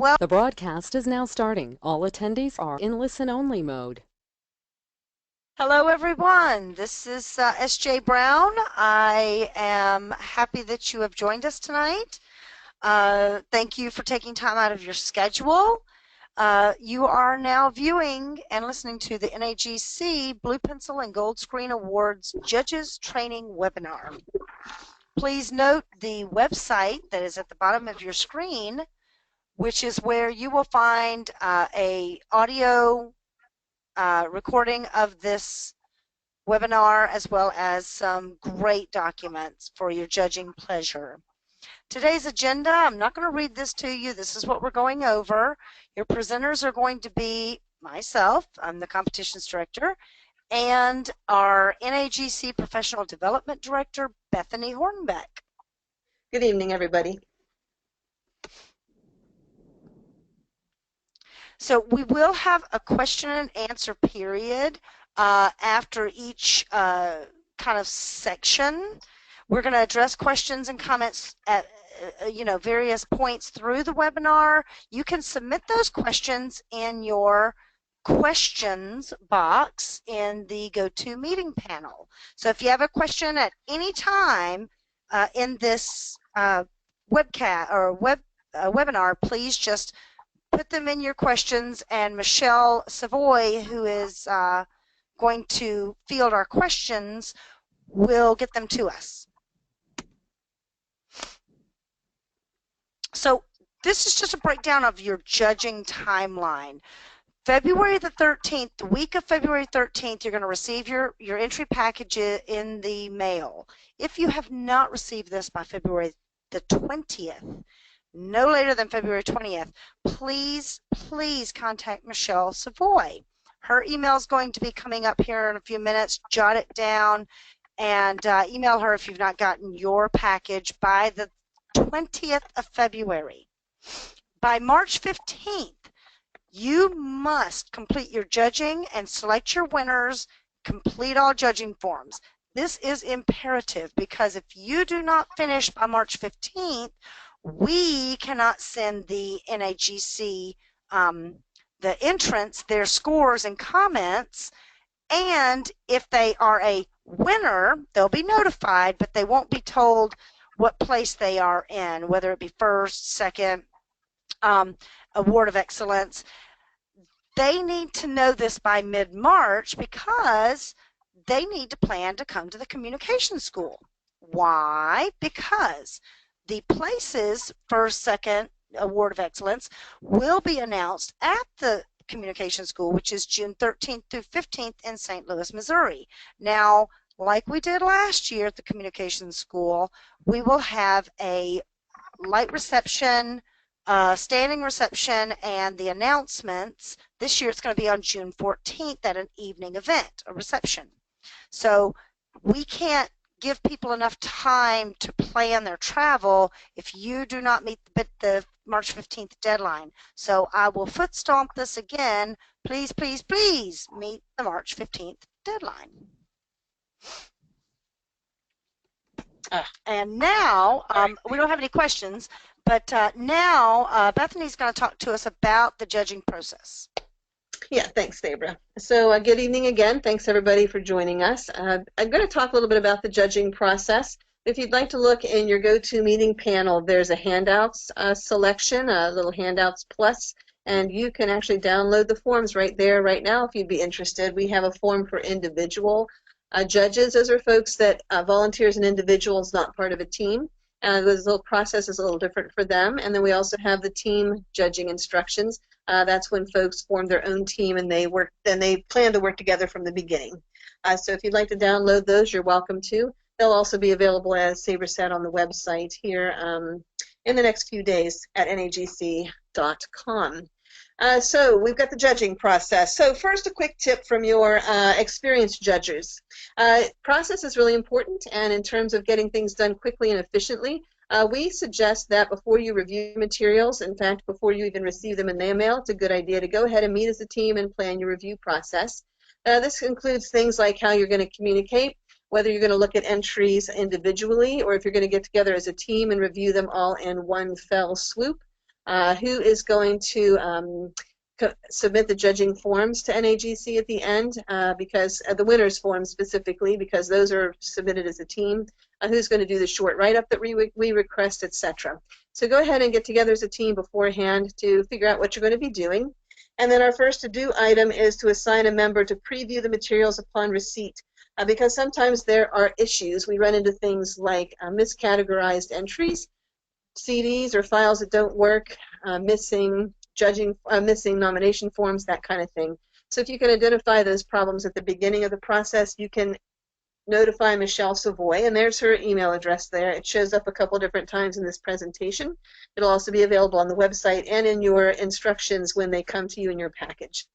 Well, The broadcast is now starting. All attendees are in listen-only mode. hello everyone. This is S.J. Brown. I am happy that you have joined us tonight. Thank you for taking time out of your schedule. You are now viewing and listening to the NAGC Blue Pencil and Gold Screen Awards Judges Training Webinar. Please note the website that is at the bottom of your screen, which is where you will find a audio recording of this webinar, as well as some great documents for your judging pleasure. Today's agenda, I'm not going to read this to you. This is what we're going over. Your presenters are going to be myself, I'm the competitions director, and our NAGC Professional Development Director, Bethany Hornbeck. Good evening, everybody. So we will have a question and answer period after each kind of section. We're going to address questions and comments at various points through the webinar. You can submit those questions in your questions box in the GoToMeeting panel. So if you have a question at any time in this webcast or webinar, please just put them in your questions, and Michelle Savoy, who is going to field our questions, will get them to us. So this is just a breakdown of your judging timeline. February the 13th, the week of February 13th, you're going to receive your entry package in the mail. If you have not received this by February the 20th, no later than February 20th, please contact Michelle Savoy. Her email is going to be coming up here in a few minutes. Jot it down and email her if you've not gotten your package by the 20th of February. By March 15th, you must complete your judging and select your winners, complete all judging forms. This is imperative because if you do not finish by March 15th, we cannot send the NAGC, the entrants, their scores and comments, and if they are a winner, they'll be notified, but they won't be told what place they are in, whether it be first, second, award of excellence. They need to know this by mid-March because they need to plan to come to the communication school. Why? Because the places, first, second, award of excellence, will be announced at the communication school, which is June 13th through 15th in St. Louis, Missouri. Now, like we did last year at the communication school, we will have a light reception, standing reception, and the announcements. This year it's going to be on June 14th at an evening event, a reception. So we can't give people enough time to plan their travel if you do not meet the March 15th deadline. So I will foot stomp this again. Please, please, please meet the March 15th deadline. And now, we don't have any questions, but now Bethany's going to talk to us about the judging process. Yeah, thanks, Debra. So good evening again. Thanks, everybody, for joining us. I'm going to talk a little bit about the judging process. If you'd like to look in your GoToMeeting panel, there's a handouts selection, a little handouts plus, and you can actually download the forms right there right now if you'd be interested. We have a form for individual judges. Those are folks that volunteers and individuals, not part of a team. This little process is a little different for them. And then we also have the team judging instructions. That's when folks form their own team and they plan to work together from the beginning. So if you'd like to download those, you're welcome to. They'll also be available, as Sabra said, on the website here in the next few days at nagc.com. So we've got the judging process. So first, a quick tip from your experienced judges. Process is really important, and in terms of getting things done quickly and efficiently, we suggest that before you review materials, in fact, before you even receive them in the mail, it's a good idea to go ahead and meet as a team and plan your review process. This includes things like how you're going to communicate, whether you're going to look at entries individually or if you're going to get together as a team and review them all in one fell swoop. Who is going to submit the judging forms to NAGC at the end, because the winners forms specifically, because those are submitted as a team. Who's going to do the short write-up that we request, etc. So go ahead and get together as a team beforehand to figure out what you're going to be doing. And then our first to-do item is to assign a member to preview the materials upon receipt, because sometimes there are issues. We run into things like miscategorized entries, CDs or files that don't work, missing nomination forms, that kind of thing. So if you can identify those problems at the beginning of the process, you can notify Michelle Savoy, and there's her email address there. It shows up a couple different times in this presentation. It'll also be available on the website and in your instructions when they come to you in your package.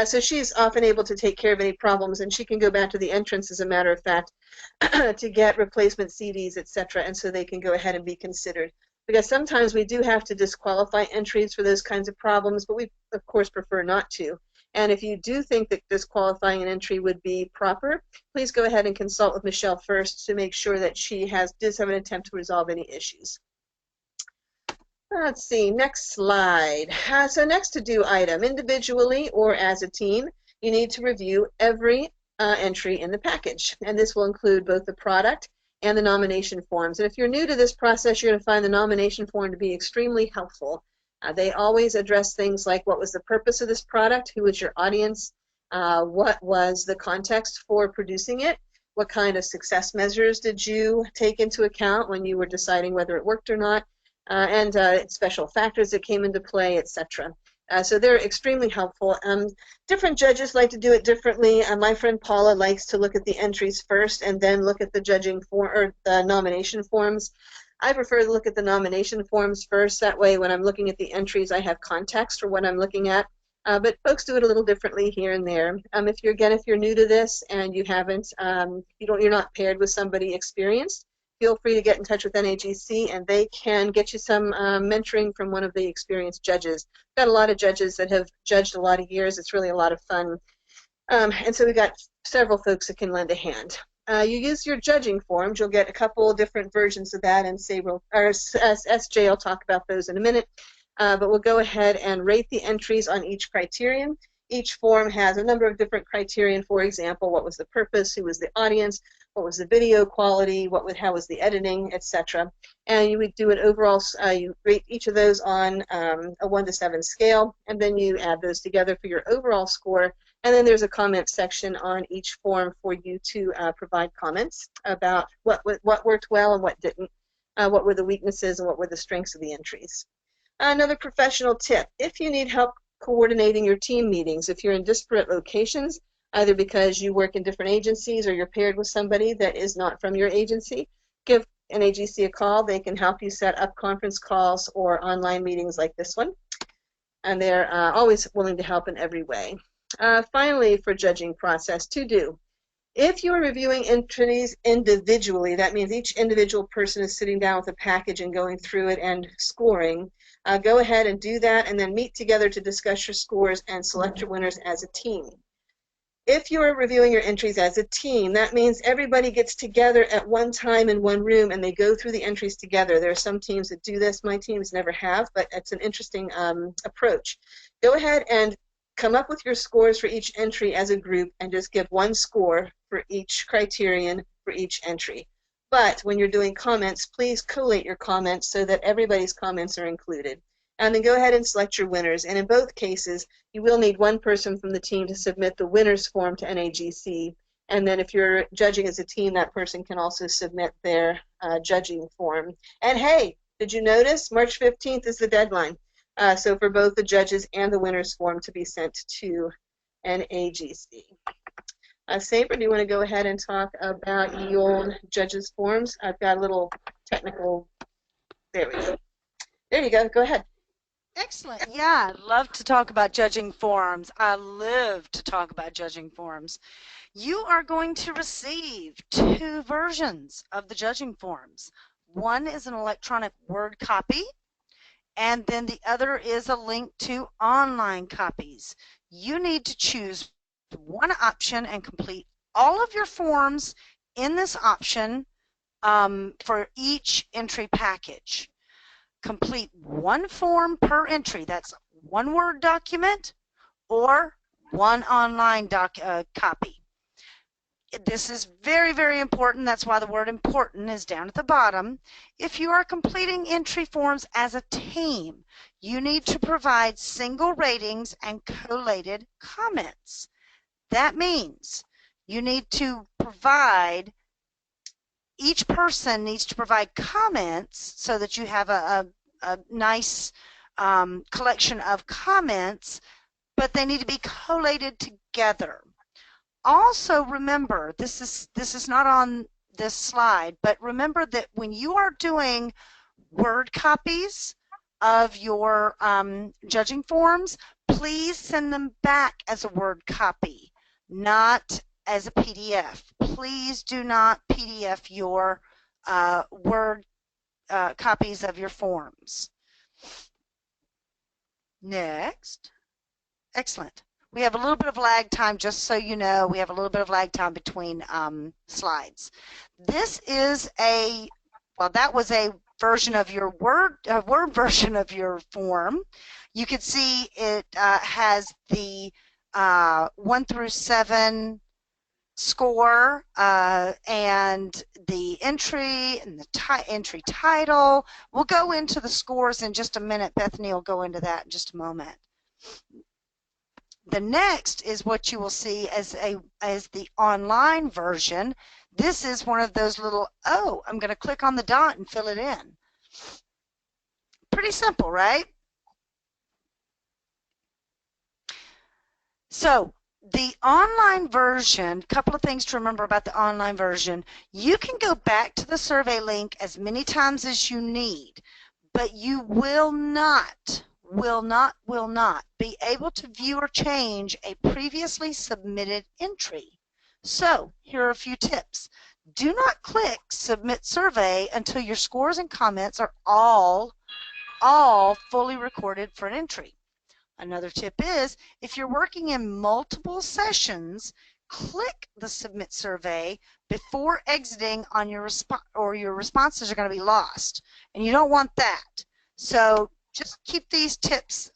So she's often able to take care of any problems, and she can go back to the entrance, as a matter of fact, to get replacement CDs, etc., and so they can go ahead and be considered. Because sometimes we do have to disqualify entries for those kinds of problems, but we, of course, prefer not to. And if you do think that disqualifying an entry would be proper, please go ahead and consult with Michelle first to make sure that she does have an attempt to resolve any issues. Let's see, next slide. So next to-do item, individually or as a team, you need to review every entry in the package. And this will include both the product and the nomination forms. And if you're new to this process, you're going to find the nomination form to be extremely helpful. They always address things like, what was the purpose of this product? Who was your audience? What was the context for producing it? What kind of success measures did you take into account when you were deciding whether it worked or not? And special factors that came into play, etc. So they're extremely helpful. Different judges like to do it differently. My friend Paula likes to look at the entries first and then look at the judging form or the nomination forms. I prefer to look at the nomination forms first. That way, when I'm looking at the entries, I have context for what I'm looking at. But folks do it a little differently here and there. If you're new to this and you haven't, you're not paired with somebody experienced, feel free to get in touch with NAGC, and they can get you some mentoring from one of the experienced judges. We've got a lot of judges that have judged a lot of years. It's really a lot of fun. And so we've got several folks that can lend a hand. You use your judging forms. You'll get a couple different versions of that, and SJ will talk about those in a minute. But we'll go ahead and rate the entries on each criterion. Each form has a number of different criterion. For example, what was the purpose? Who was the audience? What was the video quality? How was the editing, etc. And you would do an overall. You rate each of those on a 1 to 7 scale, and then you add those together for your overall score. And then there's a comment section on each form for you to provide comments about what worked well and what didn't, what were the weaknesses and what were the strengths of the entries. Another professional tip: if you need help coordinating your team meetings, if you're in disparate locations, either because you work in different agencies or you're paired with somebody that is not from your agency, give NAGC a call. They can help you set up conference calls or online meetings like this one. And they're always willing to help in every way. Finally, for judging process, to do. If you're reviewing entries individually, that means each individual person is sitting down with a package and going through it and scoring. Go ahead and do that, and then meet together to discuss your scores and select your winners as a team. If you're reviewing your entries as a team, that means everybody gets together at one time in one room and they go through the entries together. There are some teams that do this. My teams never have, but it's an interesting approach. Go ahead and come up with your scores for each entry as a group and just give one score for each criterion for each entry. But when you're doing comments, please collate your comments so that everybody's comments are included. And then go ahead and select your winners. And in both cases, you will need one person from the team to submit the winners form to NAGC. And then if you're judging as a team, that person can also submit their judging form. And hey, did you notice March 15th is the deadline? So for both the judges and the winners form to be sent to NAGC. Saber, do you want to go ahead and talk about your judges forms? I've got a little technical, there we go. There you go, go ahead. Excellent. Yeah, I love to talk about judging forms. I live to talk about judging forms. You are going to receive 2 versions of the judging forms. One is an electronic Word copy, and then the other is a link to online copies. You need to choose one option and complete all of your forms in this option for each entry package. complete one form per entry. That's one Word document or one online copy. This is very, very important. That's why the word important is down at the bottom. If you are completing entry forms as a team, you need to provide single ratings and collated comments. That means you need to provide, each person needs to provide comments so that you have a nice collection of comments, but they need to be collated together. Also remember, this is not on this slide, but remember that when you are doing Word copies of your judging forms, please send them back as a Word copy, not as a PDF. Please do not PDF your Word copies of your forms. Next. Excellent. We have a little bit of lag time, just so you know. We have a little bit of lag time between slides. This is a, well, that was a version of your Word version of your form. You can see it has the 1 through 7 score and the entry and the entry title. We'll go into the scores in just a minute. Bethany will go into that in just a moment. The next is what you will see as the online version. This is one of those little, oh, I'm going to click on the dot and fill it in. Pretty simple, right? So the online version, a couple of things to remember about the online version. You can go back to the survey link as many times as you need, but you will not be able to view or change a previously submitted entry. So here are a few tips. Do not click Submit Survey until your scores and comments are all fully recorded for an entry. Another tip is, if you're working in multiple sessions, click the Submit Survey before exiting on your response, or your responses are going to be lost, and you don't want that. So just keep these tips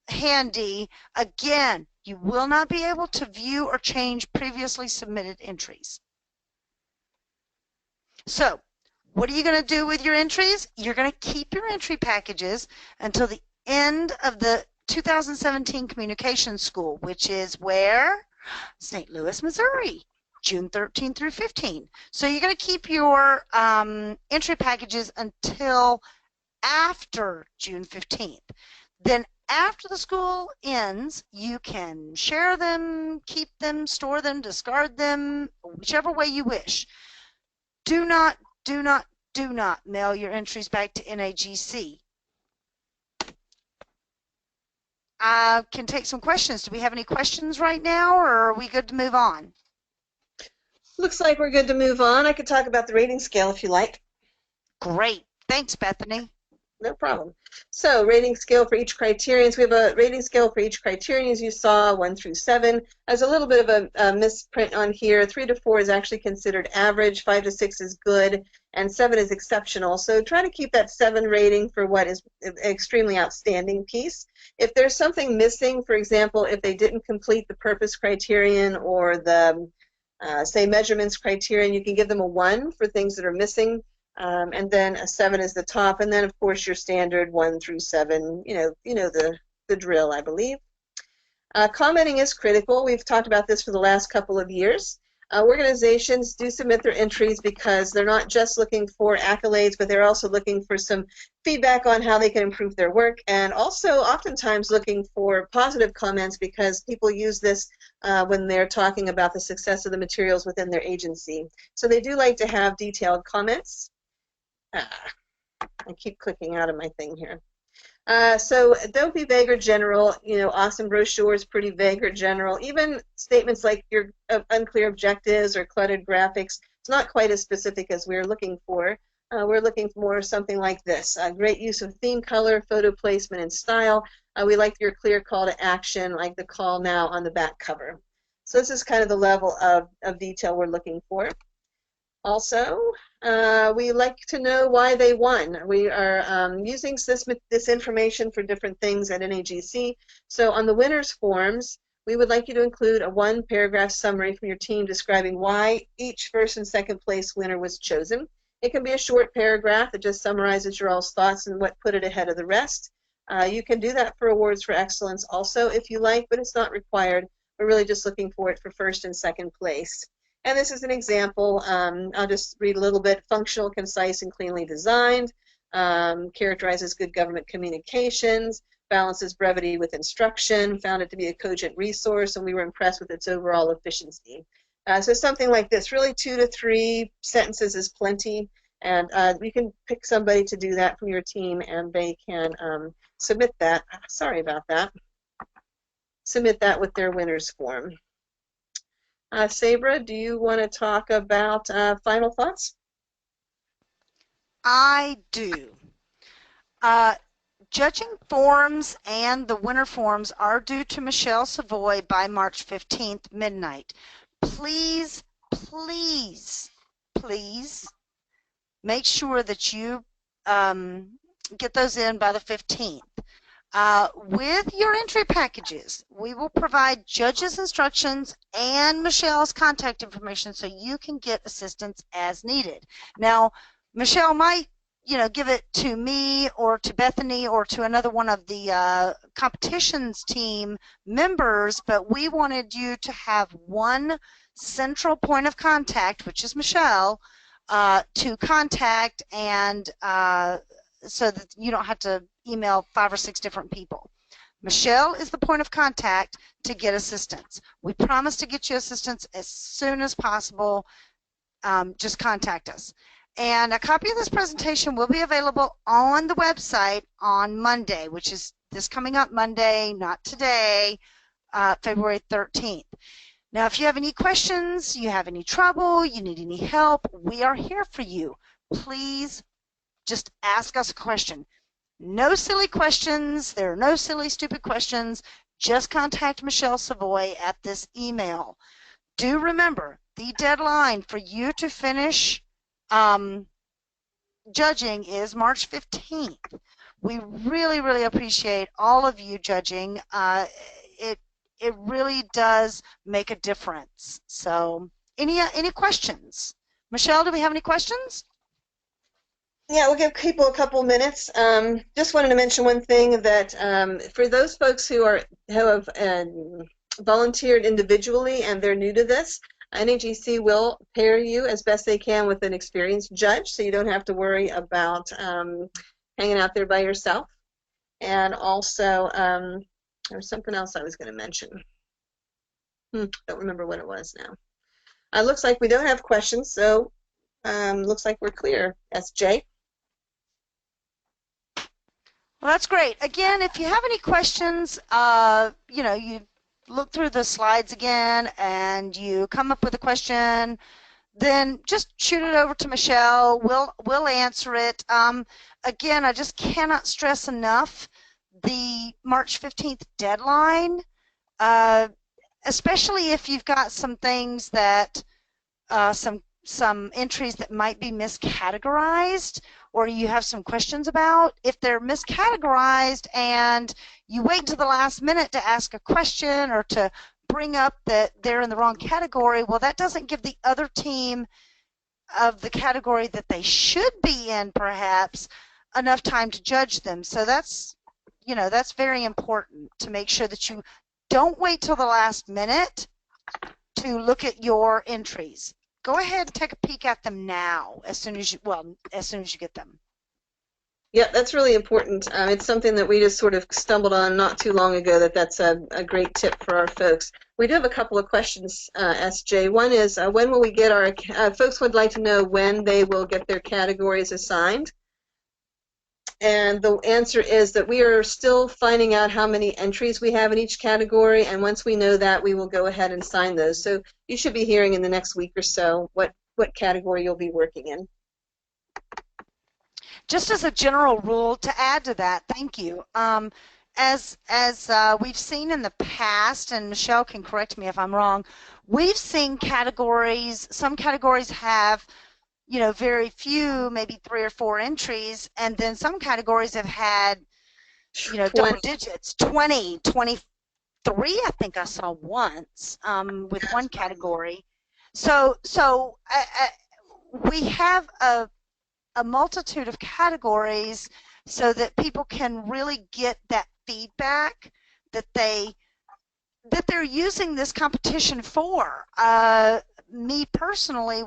handy. Again, you will not be able to view or change previously submitted entries. So what are you going to do with your entries? You're going to keep your entry packages until the end of the 2017 Communications School, which is where? St. Louis, Missouri, June 13 through 15. So you're going to keep your entry packages until after June 15th. Then after the school ends, you can share them, keep them, store them, discard them, whichever way you wish. Do not mail your entries back to NAGC. I can take some questions. Do we have any questions right now, or are we good to move on? Looks like we're good to move on. I could talk about the rating scale if you like. Great. Thanks, Bethany. No problem. So rating scale for each criterion. So we have a rating scale for each criterion, as you saw, 1 through 7. There's a little bit of a misprint on here. 3 to 4 is actually considered average, 5 to 6 is good, and 7 is exceptional. So try to keep that 7 rating for what is an extremely outstanding piece. If there's something missing, for example, if they didn't complete the purpose criterion or the, say, measurements criterion, you can give them a 1 for things that are missing. And then a 7 is the top, and then of course your standard 1 through 7. You know the drill, I believe. Commenting is critical. We've talked about this for the last couple of years. Organizations do submit their entries because they're not just looking for accolades, but they're also looking for some feedback on how they can improve their work, and also oftentimes looking for positive comments because people use this when they're talking about the success of the materials within their agency. So they do like to have detailed comments. I keep clicking out of my thing here. So don't be vague or general. You know, awesome brochure is pretty vague or general. Even statements like your unclear objectives or cluttered graphics, it's not quite as specific as we're looking for. We're looking for more something like this. Great use of theme color, photo placement, and style. We like your clear call to action, like the call now on the back cover. So this is kind of the level of detail we're looking for. Also, we like to know why they won. We are using this information for different things at NAGC. So on the winners forms, we would like you to include a one-paragraph summary from your team describing why each first and second place winner was chosen. It can be a short paragraph that just summarizes your all's thoughts and what put it ahead of the rest. You can do that for awards for excellence also if you like, but it's not required. We're really just looking for it for first and second place. And this is an example. I'll just read a little bit. Functional, concise, and cleanly designed. Characterizes good government communications. Balances brevity with instruction. Found it to be a cogent resource, and we were impressed with its overall efficiency. So something like this. Really 2 to 3 sentences is plenty. And you can pick somebody to do that from your team, and they can submit that. Sorry about that. Submit that with their winners form. Sabra, do you want to talk about final thoughts? I do. Judging forms and the winner forms are due to Michelle Savoy by March 15th, midnight. Please, please, please make sure that you get those in by the 15th. With your entry packages, we will provide judges' instructions and Michelle's contact information so you can get assistance as needed. Now, Michelle might, give it to me or to Bethany or to another one of the competitions team members, but we wanted you to have one central point of contact, which is Michelle, to contact and so that you don't have to email 5 or 6 different people. Michelle is the point of contact to get assistance. We promise to get you assistance as soon as possible. Just contact us. And a copy of this presentation will be available on the website on Monday, which is this coming up Monday, not today, February 13th. Now, if you have any questions, you have any trouble, you need any help, we are here for you. Please just ask us a question. No silly questions. There are no silly, stupid questions. Just contact Michelle Savoy at this email. Do remember, the deadline for you to finish judging is March 15th. We really, really appreciate all of you judging. It really does make a difference. So, any questions? Michelle, do we have any questions? Yeah, we'll give people a couple minutes. Just wanted to mention one thing that for those folks who have volunteered individually and they're new to this, NAGC will pair you as best they can with an experienced judge, so you don't have to worry about hanging out there by yourself. And also, there was something else I was going to mention. Don't remember what it was now. Looks like we don't have questions, so looks like we're clear. SJ? Well, that's great. Again, if you have any questions, you look through the slides again and you come up with a question, then just shoot it over to Michelle. We'll answer it. Again, I just cannot stress enough the March 15th deadline, especially if you've got some things that some entries that might be miscategorized or you have some questions about. If they're miscategorized and you wait to the last minute to ask a question or to bring up that they're in the wrong category, well, that doesn't give the other team of the category that they should be in perhaps enough time to judge them. So that's very important to make sure that you don't wait till the last minute to look at your entries. Go ahead and take a peek at them now as soon as you get them. Yeah, that's really important. It's something that we just sort of stumbled on not too long ago, that's a great tip for our folks. We do have a couple of questions, SJ. One is, when will we get our, folks would like to know when they will get their categories assigned. And the answer is that we are still finding out how many entries we have in each category, and once we know that, we will go ahead and sign those. So you should be hearing in the next week or so what category you'll be working in. Just as a general rule, to add to that, thank you. As we've seen in the past, and Michelle can correct me if I'm wrong, we've seen categories, some categories have very few, maybe 3 or 4 entries, and then some categories have had, double 20. digits, 20, 23, I think I saw once with one category. So we have a multitude of categories so that people can really get that feedback that they're using this competition for. Me personally,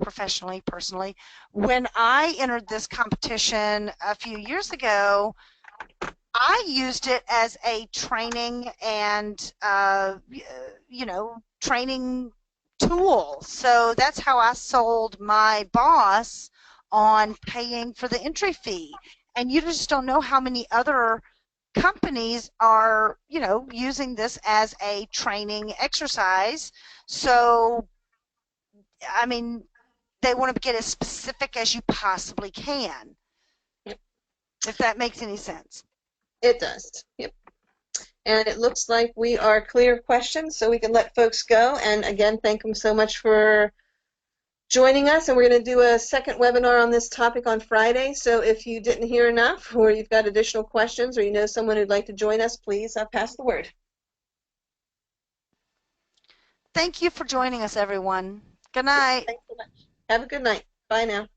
professionally, personally, when I entered this competition a few years ago, I used it as a training and, training tool. So that's how I sold my boss on paying for the entry fee. And you just don't know how many other companies are, using this as a training exercise. So, I mean, they want to get as specific as you possibly can, if that makes any sense. It does. Yep. And it looks like we are clear of questions, so we can let folks go. And again, thank them so much for joining us. And we're going to do a second webinar on this topic on Friday. So if you didn't hear enough, or you've got additional questions, or you know someone who'd like to join us, please pass the word. Thank you for joining us, everyone. Good night. Thanks so much. Have a good night. Bye now.